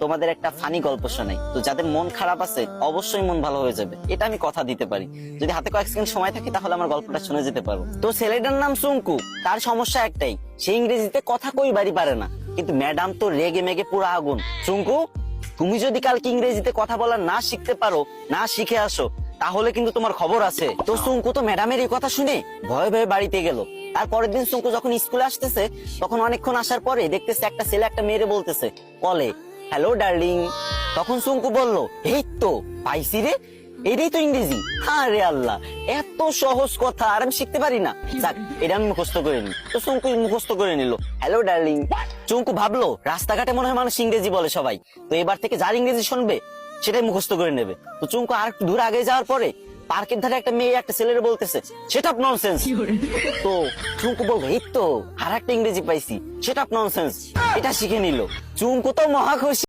তোমাদের একটা ফানি গল্প শোনাই। তো যাদের মন খারাপ আছে অবশ্যই মন ভালো হয়ে যাবে, এটা আমি কথা দিতে পারি। যদি হাতে কয়েক সেকেন্ড সময় থাকে তাহলে আমার গল্পটা শুনে যেতে পারো। তো ছেলেটার নাম সুঙ্কু। তার সমস্যা একটাই, সে ইংরেজিতে কথা কইবারই পারে না। কিন্তু ম্যাডাম তো রেগে মেগে পুরো আগুন। সুঙ্কু, তুমি যদি কালকে ইংরেজিতে কথা বলা না শিখতে পারো, না শিখে আসো, তাহলে কিন্তু তোমার খবর আছে। তো সুঙ্কু তো ম্যাডামের এই কথা শুনে ভয়ে ভয়ে বাড়িতে গেল। তারপরের দিন সুঙ্কু যখন স্কুলে আসতেছে, তখন অনেকক্ষণ আসার পরে দেখতেছে একটা ছেলে একটা মেয়েরে বলতেছে কলে, হ্যালো ডার্লিং। তখন সুঙ্কু বলল, এই তো পাইছি রে, এটাই তো ইংরেজি। হ্যাঁ রে আল্লাহ, এত সহজ কথা আর আমি শিখতে পারি না। যাক, এটা আমি মুখস্থ করে নি। তো সুঙ্কু মুখস্থ করে নিল, হ্যালো ডার্লিং। চুঙ্কু ভাবলো রাস্তাঘাটে মনে হয় মানুষ ইংরেজি বলে সবাই, তো এবার থেকে যার ইংরেজি শুনবে সেটাই মুখস্থ করে নেবে। তো চুঙ্কু আর একটু দূর আগে যাওয়ার পরে পার্কের ধারে একটা মেয়ে একটা ছেলেরে বলতেছে, সেট আপ ননসেন্স। তো চুঙ্কু বলবো, এই তো আর একটা ইংরেজি পাইছি, সেট আপ ননসেন্স। এটা শিখে নিল। চুঙ্কু তো মহা খুশি।